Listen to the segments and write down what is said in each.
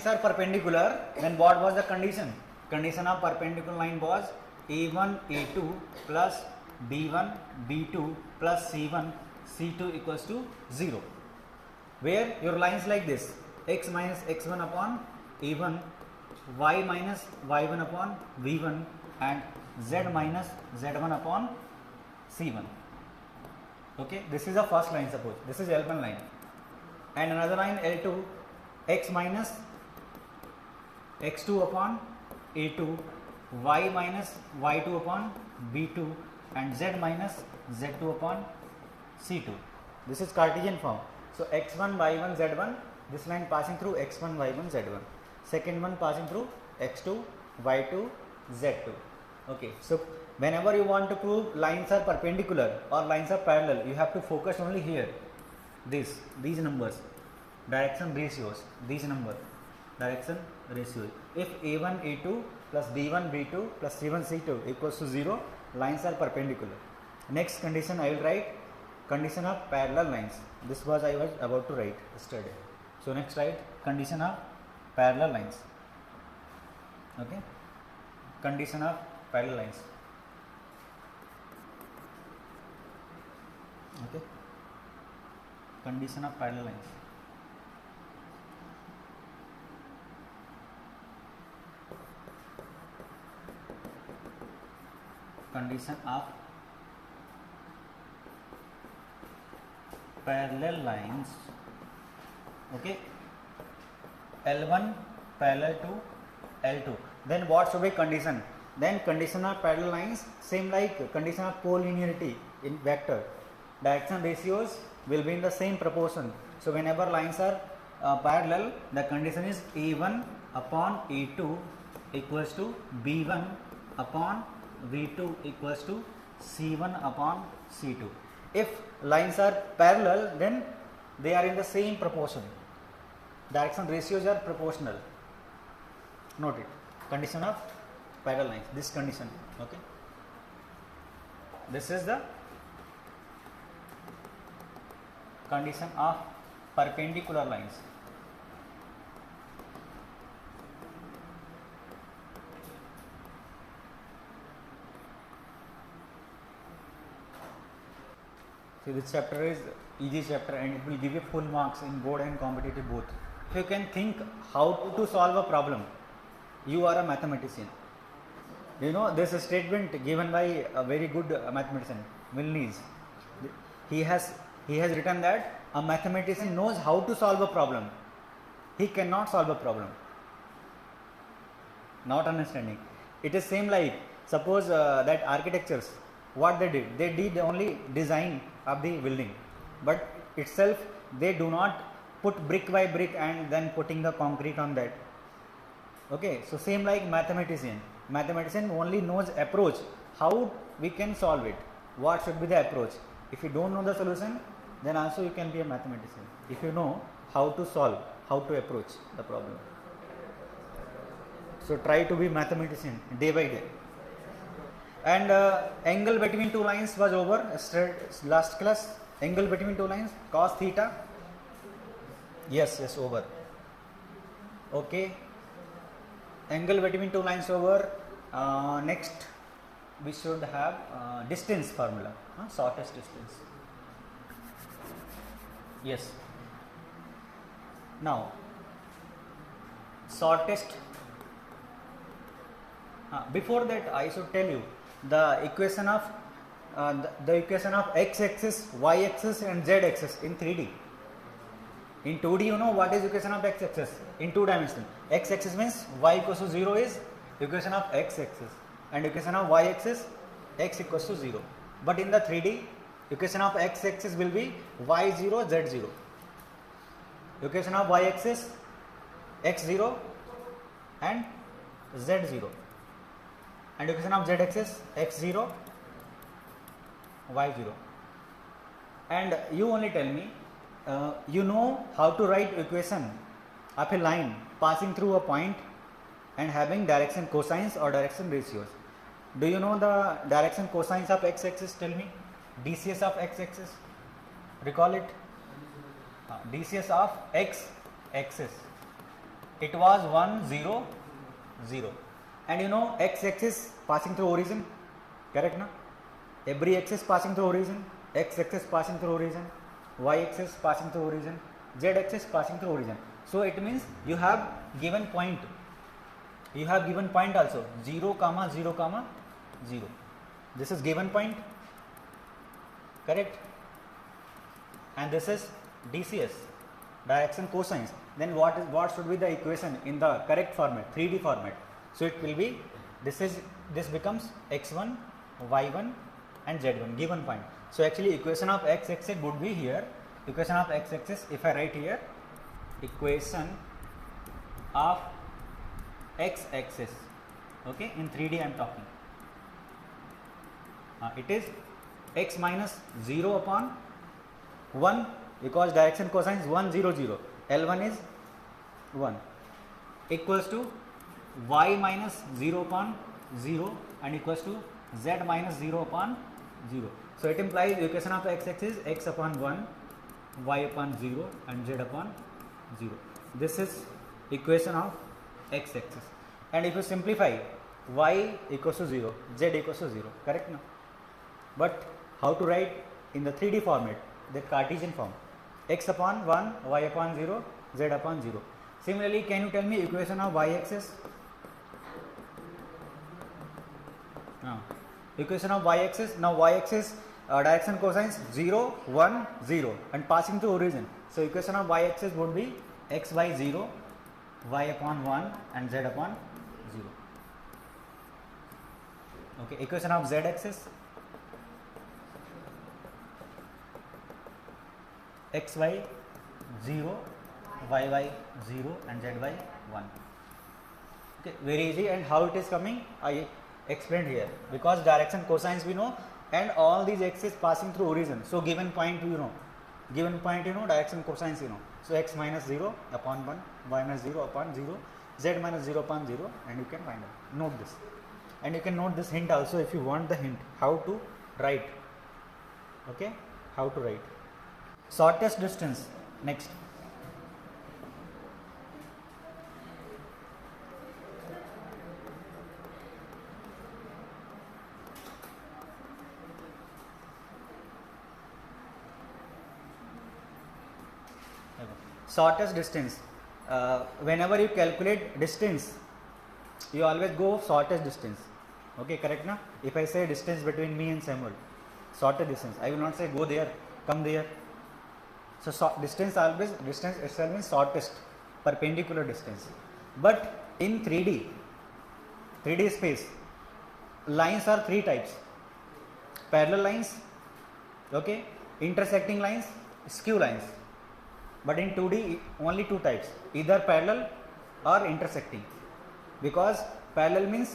lines are perpendicular, then what was the condition? Condition of perpendicular line was A1, A2 plus B1, B2 plus C1, C2 equals to 0. Where your lines like this, x minus x1 upon A1, y minus y1 upon V1 and z minus z1 upon C1. Okay, this is the first line, suppose this is L1 line, and another line L2, x minus x2 upon A2, y minus y2 upon B2 and z minus z2 upon C2. This is Cartesian form. So x1 y1 z1, this line passing through x1 y1 z1, second one passing through x2 y2 z2. Okay, so whenever you want to prove lines are perpendicular or lines are parallel, you have to focus only here, these numbers, direction ratios, these numbers, direction ratios. If A1 A2 plus B1 B2 plus C1 C2 equals to 0, lines are perpendicular. Next condition I will write, condition of parallel lines. This was I was about to write yesterday. So next write condition of parallel lines. Okay, condition of parallel lines. Okay, condition of parallel lines. Condition of parallel lines. Okay, L1 parallel to L2. Then what should be condition? Then condition of parallel lines, same like condition of collinearity in vector. Direction ratios will be in the same proportion. So whenever lines are parallel, the condition is A1 upon A2 equals to B1 upon V2 equals to C1 upon C2. If lines are parallel, then they are in the same proportion. Direction ratios are proportional. Note it. Condition of parallel lines. This condition. Okay. This is the condition of perpendicular lines. So this chapter is easy chapter and it will give you full marks in board and competitive both. If you can think how to solve a problem, you are a mathematician. You know this statement given by a very good mathematician, Milnes. He has written that a mathematician knows how to solve a problem. He cannot solve a problem. Not understanding. It is same like suppose that architectures, what they did only design of the building, but itself they do not put brick by brick and then putting the concrete on that. Okay, so same like mathematician only knows approach, how we can solve it, what should be the approach. If you don't know the solution, then also you can be a mathematician if you know how to solve, how to approach the problem. So try to be mathematician day by day. And angle between two lines was over last class. Angle between two lines, cos theta. Yes, over. Okay. Angle between two lines over. Next, we should have distance formula. Shortest distance. Yes. Now, shortest. Before that, I should tell you the equation of x-axis, y-axis, and z-axis in 3D. In 2D, you know what is equation of x-axis in 2 dimensions. X-axis means y equals to 0 is equation of x-axis, and equation of y-axis x equals to 0. But in the 3D, equation of x-axis will be y0, z0. Equation of y-axis x0 and z0. And equation of z-axis x0, y0. And you only tell me, you know how to write equation of a line passing through a point and having direction cosines or direction ratios. Do you know the direction cosines of x-axis? Tell me. DCS of x-axis. Recall it. DCS of x-axis. it was 1 0 0, and you know x axis passing through origin, correct na? Every axis passing through origin, x axis passing through origin, y axis passing through origin, z axis passing through origin. So it means you have given point, also 0 comma 0 comma 0. This is given point, correct? And this is DCS, direction cosines. Then what should be the equation in the correct format, 3D format? So it will be, this becomes x1, y1 and z1, given point. So actually equation of x axis would be here, equation of x axis, if I write here, equation of x axis, okay, in 3D I am talking. It is x minus 0 upon 1, because direction cosine is 1 0 0, L1 is 1, equals to y minus 0 upon 0 and equals to z minus 0 upon 0. So it implies equation of x axis x upon 1, y upon 0 and z upon 0. This is equation of x axis. And if you simplify, y equals to 0, z equals to 0, correct now? But how to write in the 3D format, the Cartesian form, x upon 1, y upon 0, z upon 0. Similarly, can you tell me equation of y axis? Equation of y axis. Now y axis direction cosines 0 1 0 and passing to origin. So equation of y axis would be x by 0, y upon 1 and z upon 0. Okay, equation of z axis, x by 0, y by 0 and z by 1. Okay, very easy. And how it is coming, I explained here, because direction cosines we know and all these axes passing through origin. So given point you know, direction cosines you know. So x minus 0 upon 1, y minus 0 upon 0, z minus 0 upon 0, and you can find out. Note this, and you can note this hint also if you want the hint how to write. Okay, how to write shortest distance next. Shortest distance. Whenever you calculate distance, you always go shortest distance. Okay, correct na? If I say distance between me and Samuel, shortest distance, I will not say go there, come there. So distance itself means shortest, perpendicular distance. But in 3D space, lines are 3 types: parallel lines, okay, intersecting lines, skew lines. But in 2D only 2 types, either parallel or intersecting, because parallel means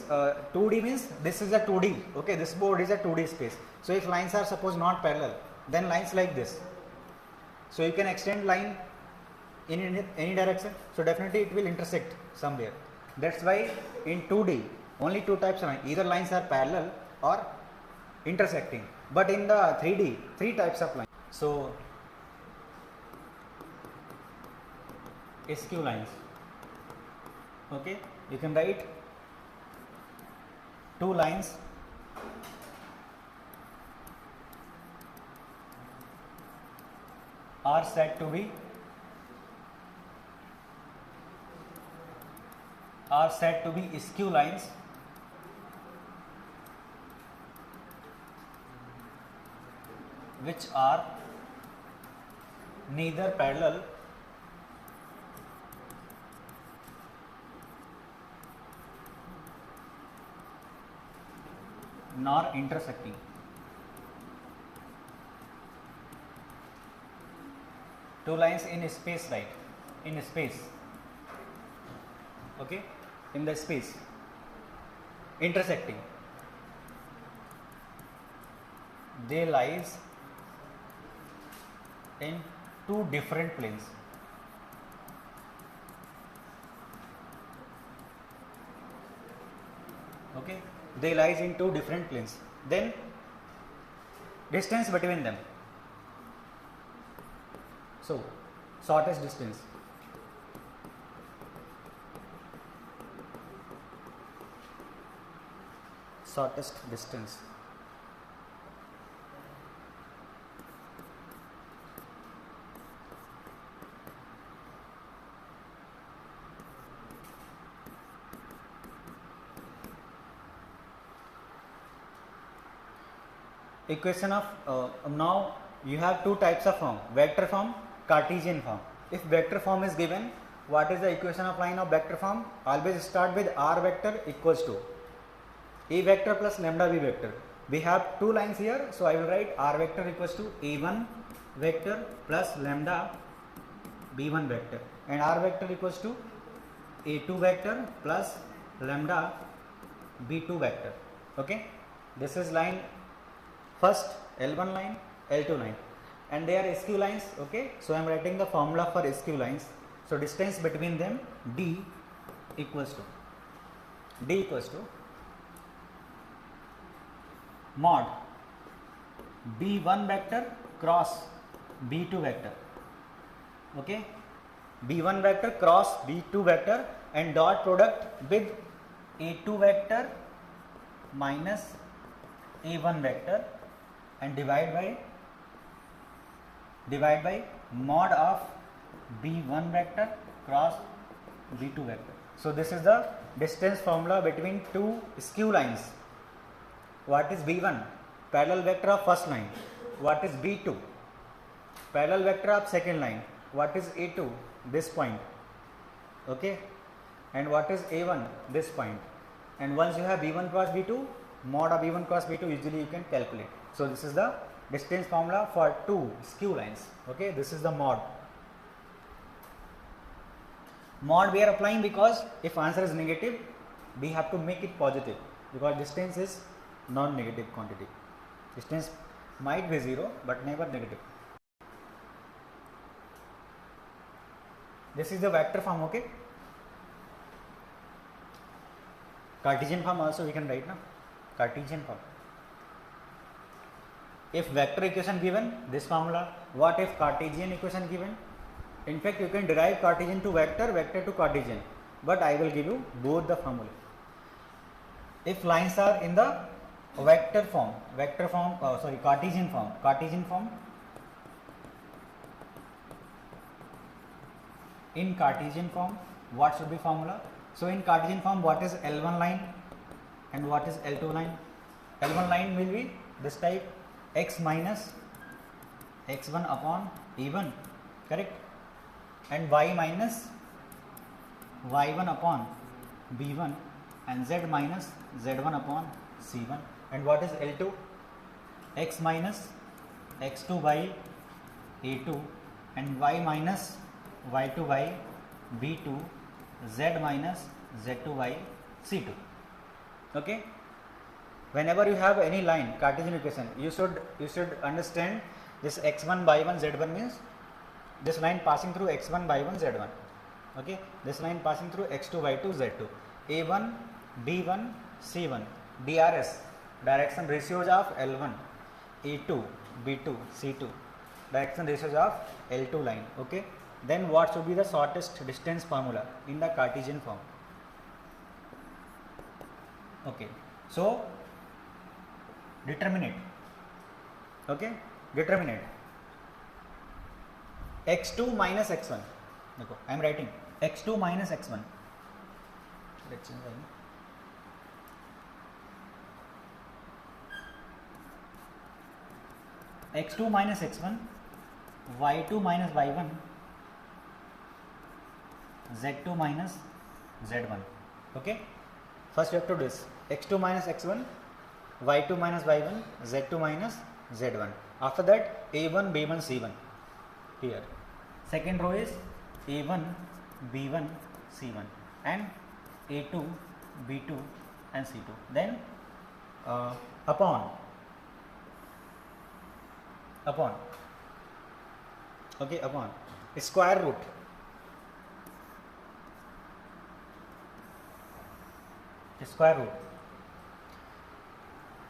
2D means this is a 2D, okay, this board is a 2D space. So if lines are suppose not parallel, then lines like this, so you can extend line in any direction, so definitely it will intersect somewhere. That's why in 2D only 2 types of lines, either lines are parallel or intersecting. But in the 3D 3 types of lines. So skew lines, okay, you can write 2 lines are said to be skew lines which are neither parallel nor intersecting. Two lines in space, right? In space, okay, in the space, intersecting. They lies in 2 different planes. Okay, they lies in 2 different planes. Then distance between them. So shortest distance shortest distance. Equation of now you have two types of form, vector form, Cartesian form. If vector form is given, what is the equation of line of vector form? Always start with r vector equals to a vector plus lambda b vector. We have two lines here, so I will write r vector equals to a1 vector plus lambda b1 vector, and r vector equals to a2 vector plus lambda b2 vector. Okay, this is line first, L1 line, L2 line, and they are skew lines. Okay, so I am writing the formula for skew lines. So distance between them d equals to mod b1 vector cross b2 vector. Okay, b1 vector cross b2 vector and dot product with a2 vector minus a1 vector and divide by mod of b1 vector cross b2 vector. So this is the distance formula between two skew lines. What is b1? Parallel vector of first line. What is b2? Parallel vector of second line. What is a2? This point. Okay, and what is a1? This point. And once you have b1 cross b2, mod of b1 cross b2 usually you can calculate. So this is the distance formula for two skew lines. Okay, this is the mod. Mod we are applying because if answer is negative, we have to make it positive, because distance is non-negative quantity. Distance might be 0 but never negative. This is the vector form. Okay, Cartesian form also we can write now. Cartesian form. If vector equation given, this formula. What if Cartesian equation given? In fact, you can derive Cartesian to vector, vector to Cartesian, but I will give you both the formula. If lines are in the Cartesian form, in Cartesian form, what should be formula? So in Cartesian form, what is L1 line and what is L2 line? L1 line will be this type, x minus x1 upon e1, correct, and y minus y1 upon b1 and z minus z1 upon c1. And what is L2? X minus x2 by a2 and y minus y2 by b2, z minus z2 by c2. Okay, whenever you have any line Cartesian equation, you should understand this x1 by 1 z1 means this line passing through x1 by 1 z1. Okay, this line passing through x2 by 2 z2. A1 b1 c1 DRS, direction ratios of L1, A2 b2 c2, direction ratios of L2 line. Okay, then what should be the shortest distance formula in the Cartesian form? Okay, so determinate. Okay, determinate x2 minus x1. I am writing x2 minus x1. Let's change line. x2 minus x1, y2 minus y1, z2 minus z1. Okay, first you have to do this: x2 minus x1, y2 minus y1, z2 minus z1. After that, a1 b1 c1 here. Second row is a1 b1 c1 and a2 b2 and c2. Then upon okay, upon square root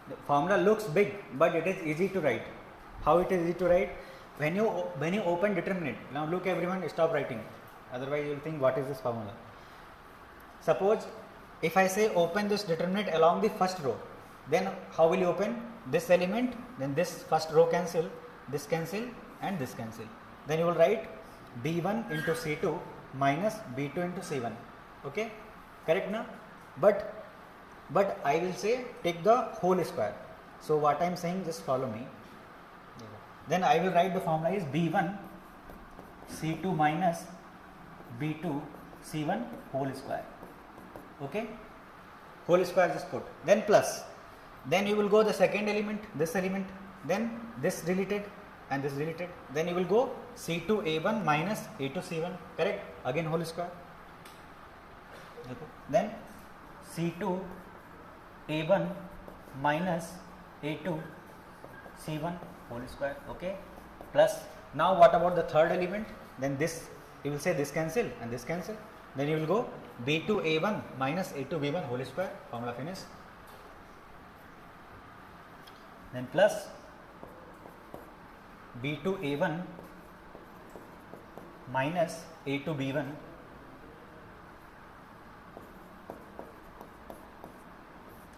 The formula looks big, but it is easy to write. How it is easy to write? When you open determinant. Now look everyone, stop writing, otherwise you will think what is this formula. Suppose if I say open this determinant along the first row, Then how will you open this element? Then this first row cancel, this cancel and this cancel. Then you will write B1 into C2 minus B2 into C1. Okay, correct now? But I will say take the whole square. So what I am saying, just follow me. Then I will write the formula is B1 C2 minus B2 C1 whole square. Okay, whole square just put, then plus, then you will go the second element, this element, then this deleted and this deleted, then you will go C2 A1 minus A2 C1, correct, again whole square. Okay. Then C2 A1 minus A2 C1 whole square. Okay, plus, now what about the third element? Then this, you will say this cancel and this cancel, then you will go B2 A1 minus A2 B1 whole square, formula finish. Then plus B2 A1 minus A2 B1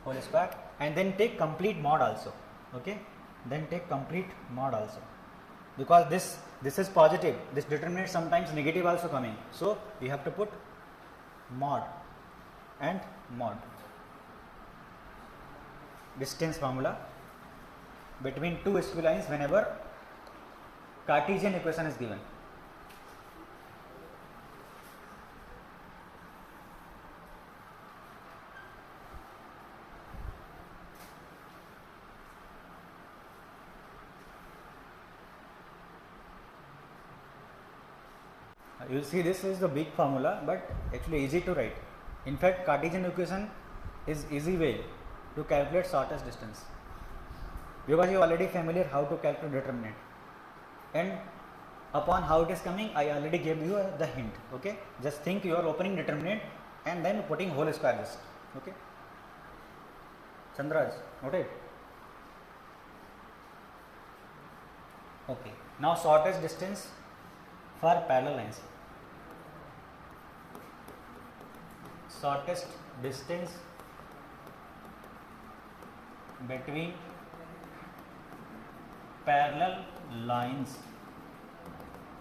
whole square, and then take complete mod also. Okay, then take complete mod also, because this is positive, this determinant sometimes negative also coming, so you have to put mod and mod. Distance formula between two skew lines whenever Cartesian equation is given. You will see this is the big formula, but actually easy to write. In fact, Cartesian equation is easy way to calculate shortest distance, because you are already familiar how to calculate determinant, and upon how it is coming I already gave you the hint. Okay, just think you are opening determinant and then putting whole square just. Okay, Chandraj, noted. Okay, now shortest distance for parallel lines. Shortest distance between parallel lines.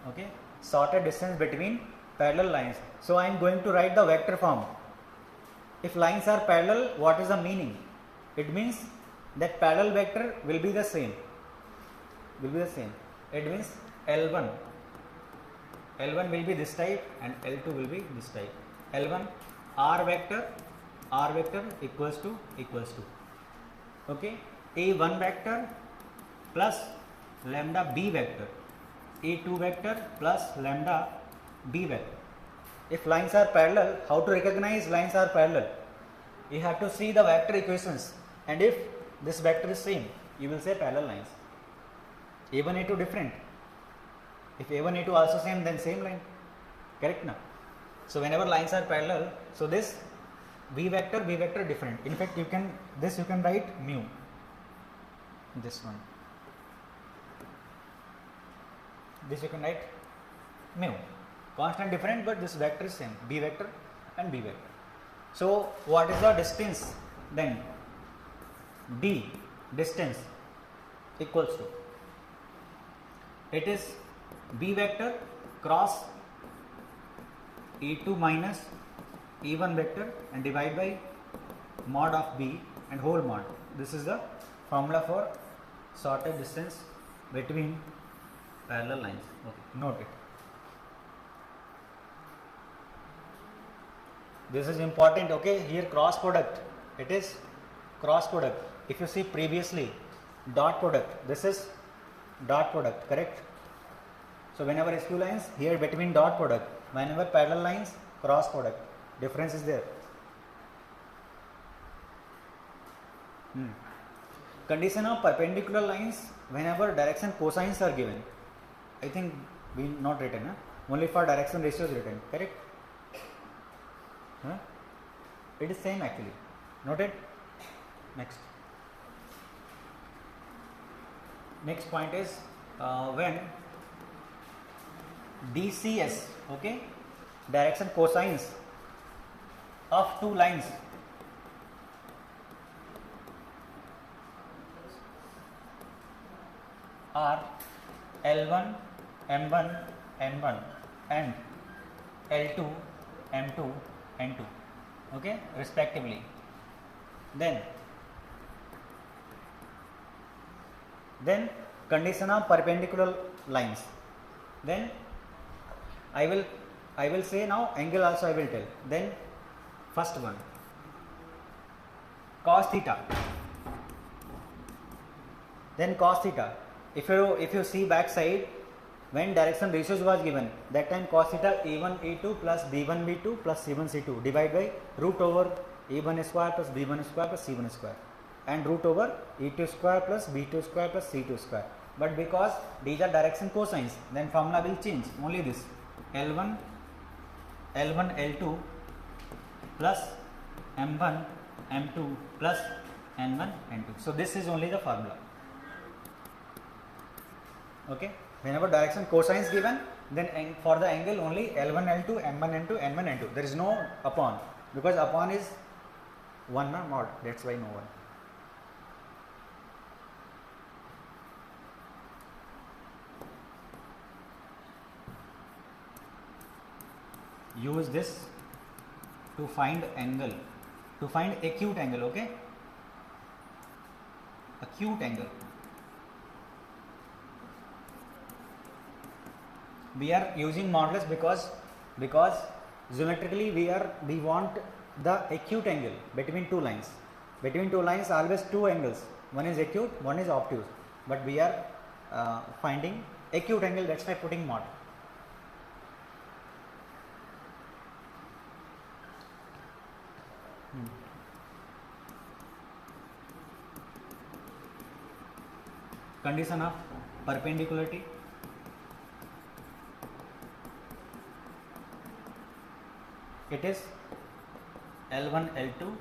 Okay, shortest distance between parallel lines. So I am going to write the vector form. If lines are parallel, what is the meaning? It means that parallel vector will be the same. It means L1 will be this type and L2 will be this type. L1 R vector equals to okay, A1 vector plus lambda B vector, A2 vector plus lambda B vector. If lines are parallel, how to recognize lines are parallel? You have to see the vector equations, and if this vector is same, you will say parallel lines. A1 A2 different. If A1 A2 also same, then same line. Correct now? So whenever lines are parallel, so this B vector different. In fact, you can write mu. This one. This you can write mu. Constant different, but this vector is same. B vector and B vector. So what is the distance then? D distance equals to, it is B vector cross A2 minus A1 vector and divide by mod of B and whole mod. This is the formula for shortest distance between parallel lines. Okay, note it. This is important. Okay, here cross product. It is cross product. If you see previously dot product, this is dot product, correct? So whenever skew lines, here between dot product, whenever parallel lines, cross product, difference is there. Condition of perpendicular lines whenever direction cosines are given. I think we not written, huh? Only for direction ratios written, correct? Huh? It is same actually. Noted? Next point is when DCS, okay, direction cosines of two lines L1, M1, N1 and L2, M2, N2, okay, respectively. Then condition of perpendicular lines. Then I will say now angle also I will tell. Then first one, cos theta. Then cos theta. If you see back side, when direction ratios was given, that time cos theta A1 A2 plus B1 B2 plus C1 C2 divided by root over A1 square plus B1 square plus C1 square and root over E2 square plus B2 square plus C2 square. But because these are direction cosines, then formula will change. Only this L1 L2 plus M1 M2 plus N1 N2. So this is only the formula. Okay. Whenever direction cosine is given, then for the angle only L1 L2 M1 N2 N1 N2. There is no upon, because upon is 1 mod. That's why no one. Use this to find angle, to find acute angle. Okay, acute angle. We are using modulus because geometrically we want the acute angle between two lines. Between two lines always two angles. One is acute, one is obtuse. But we are finding acute angle. That's why putting mod. Condition of perpendicularity. It is L1 L2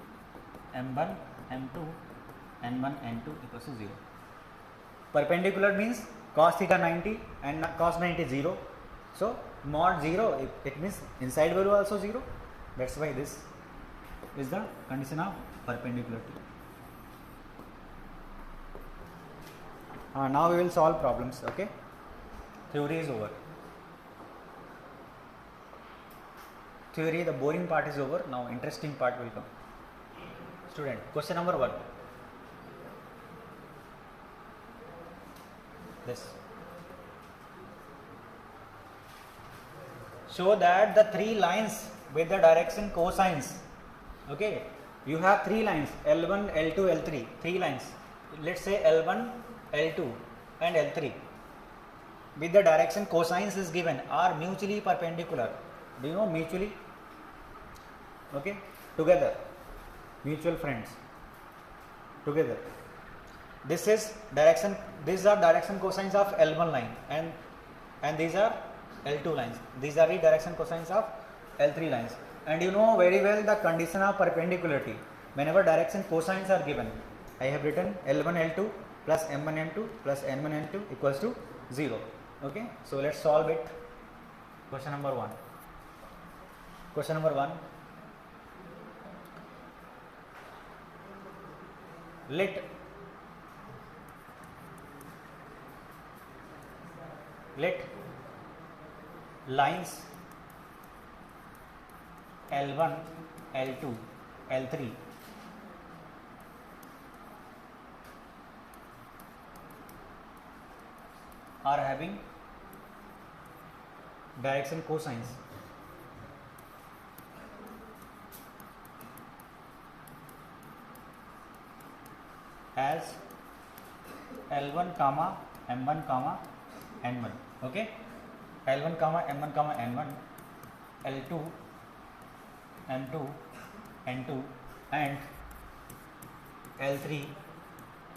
M1 M2 N1 N2 equals to 0. Perpendicular means cos theta 90 and cos 90 0. So mod 0, it means inside value also 0. That's why this is the condition of perpendicularity. Now we will solve problems. Okay, theory is over. Theory, the boring part is over. Now interesting part will come. Student, question number 1. This. Show that the three lines with the direction cosines. Okay, you have three lines L1, L2, L3. Three lines. Let's say L1, L2 and L3 with the direction cosines is given are mutually perpendicular. Do you know mutually? Okay, together, mutual friends, together. This is direction. These are direction cosines of L1 line, and these are L2 lines. These are the direction cosines of L3 lines. And you know very well the condition of perpendicularity. Whenever direction cosines are given, I have written L1 L2 plus M1 M2 plus N1 N2 equals to 0. Okay, so let's solve it. Question number 1. Question number 1. Let lines L1, L2, L3 are having direction cosines as L1 comma M1 comma N1. Okay, L1 comma M1 comma N1, L2 M2 N2 and L3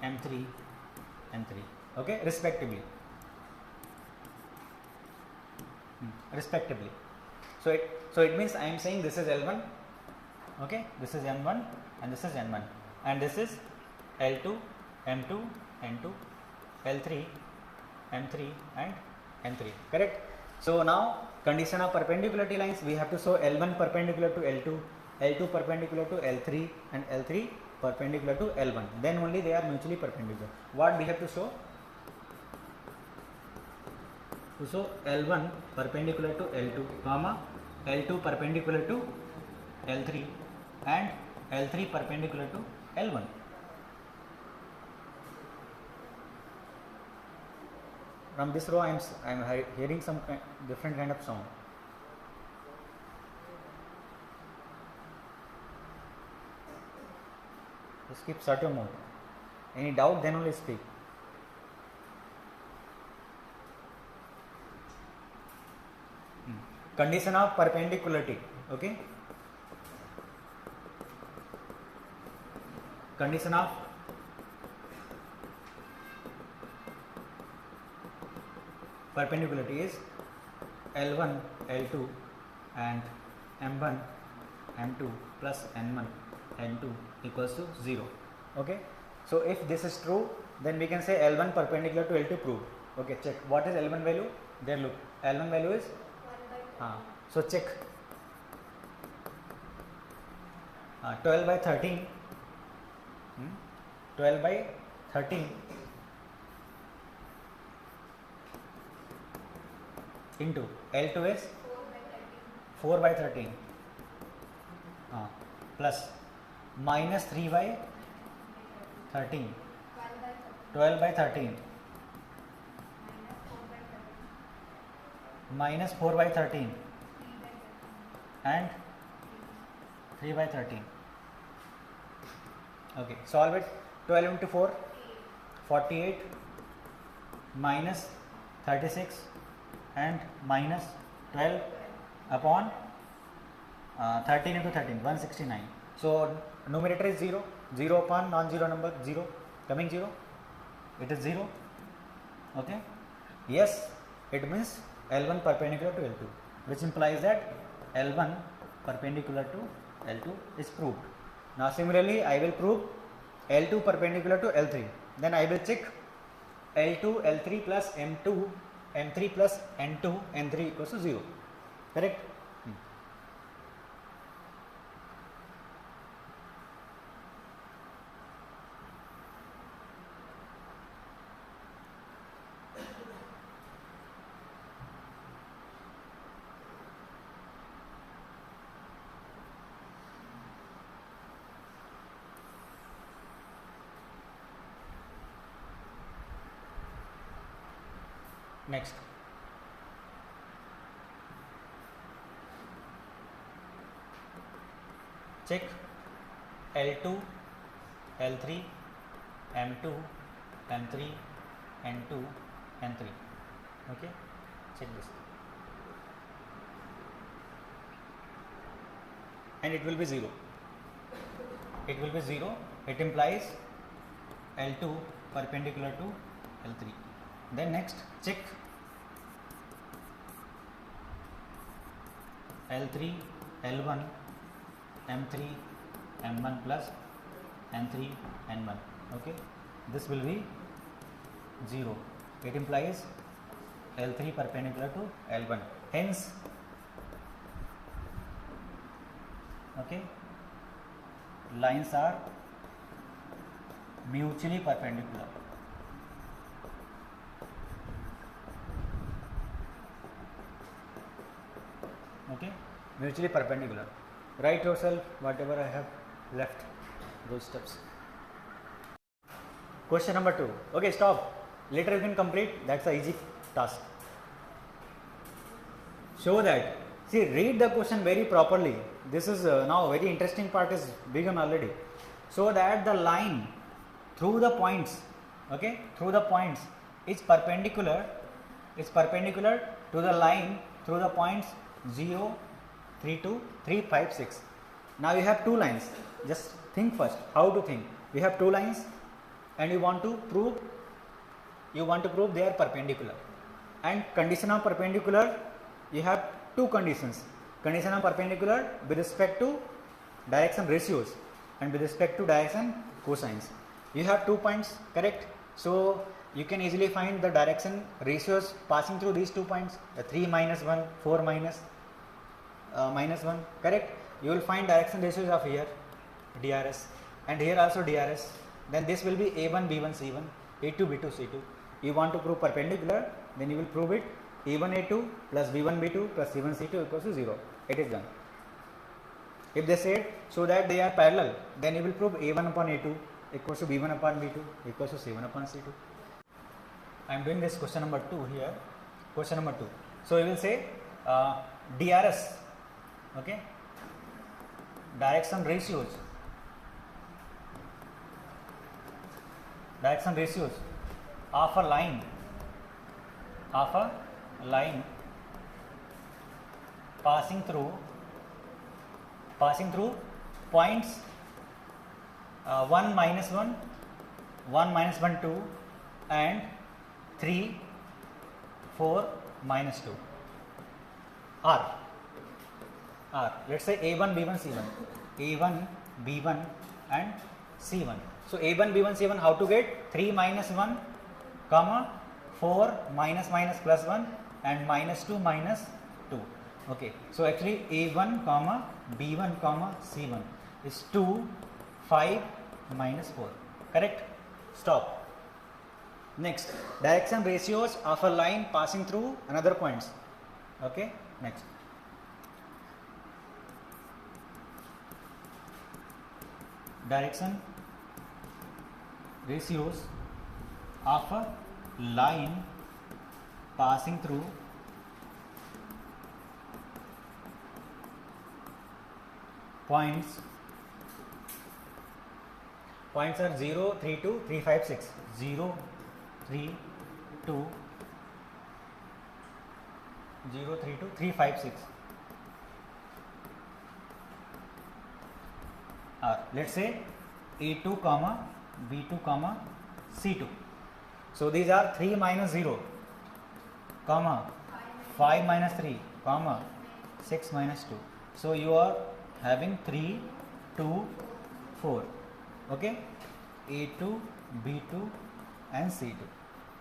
M3 N3. Okay, respectively. So it means I am saying this is L1. Okay, this is M1 and this is N1 and this is L2 M2 N2 L3 M3 and N3. Correct. So now condition of perpendicularity lines, we have to show L1 perpendicular to L2, L2 perpendicular to L3 and L3 perpendicular to L1. Then only they are mutually perpendicular. What we have to show? So L1 perpendicular to L2 comma L2 perpendicular to L3 and L3 perpendicular to L1. From this row I am hearing some different kind of sound. Just keep certain mode. Any doubt, then only speak. Condition of perpendicularity. Okay. Condition of perpendicularity is L1, L2 and M1, M2 plus N1, N2 equals to 0. Okay. So if this is true, then we can say L1 perpendicular to L2 proved. Okay, check. What is L1 value? There, look. L1 value is? So check. 12 by 13. 12 by 13 into L2 is 4 by 13 plus minus 3 by 13 12 by 13 minus 4 by 13 and 3 by 13. Okay, solve it. 12 into 4 48 minus 36 and minus 12 upon 13 into 13 169. So numerator is 0, 0 upon non-zero number 0, coming 0, it is 0. Okay, yes, it means L1 perpendicular to L2, which implies that L1 perpendicular to L2 is proved. Now similarly I will prove L2 perpendicular to L3, then I will check L2 L3 plus M2 M3 plus N2 N3 equals to 0, correct? Next, check L2, L3, M2, M3, N2, N3. Okay, check this, and it will be 0. It will be 0. It implies L2 perpendicular to L3. Then next, check L3, L1, M3, M1 plus N3, N1. Okay, this will be 0. It implies L3 perpendicular to L1. Hence, okay, lines are mutually perpendicular. Okay, mutually perpendicular. Write yourself whatever I have left, those steps. Question number 2. Okay, stop. Later you can complete. That's an easy task. Show that. See, read the question very properly. This is now very interesting part is begun already. So that the line through the points, okay, through the points is perpendicular to the line through the points 0, 3, 2, 3, 5, 6. Now you have two lines. Just think first how to think. We have two lines and you want to prove they are perpendicular. And condition of perpendicular, you have two conditions. Condition of perpendicular with respect to direction ratios and with respect to direction cosines. You have 2 points, correct? So you can easily find the direction ratios passing through these 2 points, 3 minus 1, 4 minus 1, correct? You will find direction ratios of here DRS and here also DRS. Then this will be A1 B1 C1, A2 B2 C2. You want to prove perpendicular, then you will prove it A1 A2 plus B1 B2 plus C1 C2 equals to 0. It is done. If they said so that they are parallel, then you will prove A1 upon A2 equals to B1 upon B2 equals to C1 upon C2. I am doing this question number 2 here. Question number 2. So you will say DRS, okay, direction ratios of a line passing through points 1 minus 1, 1 minus 1 2 and 3 4 minus 2 R. Let's say A1 B1 C1, A1 B1 and C1. So A1 B1 C1, how to get 3 minus 1 comma 4 minus minus plus 1 and minus 2 minus 2. Okay, so actually A1 comma B1 comma C1 is 2 5 minus 4. Correct? Stop. Next, direction ratios of a line passing through another points. Okay, next. Direction ratios of a line passing through points are 0 3 2 3 5 6, 0 3 2 3 5 6 are, let's say A2 comma B2 comma C2. So these are 3 minus 0 comma 5 minus 3 comma 6 minus 2. So you are having 3 2 4. Okay, A2 B2 and C2.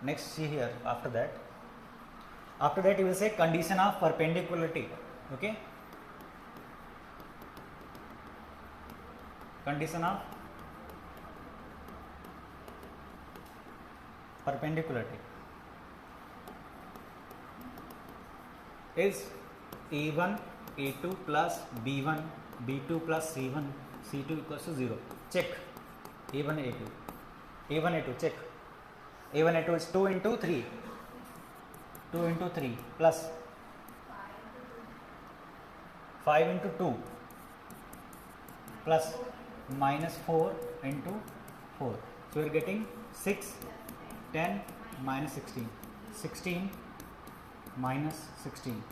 Next, see here, after that you will say condition of perpendicularity. Okay, condition of perpendicularity is A1 A2 plus B1 B2 plus C1 C2 equals to 0. Check A1 A2 check. A1 A2 is 2 into 3 plus 5 into 2 plus minus 4 into 4. So we are getting 6 10 minus 16, 16 minus 16,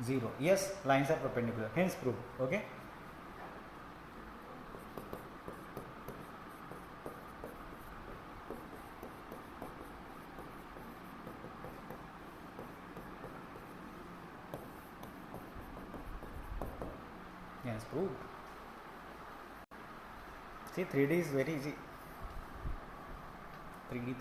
0. Yes, lines are perpendicular, hence proved. Okay. Yes, proved. See, 3D is very easy. 3D.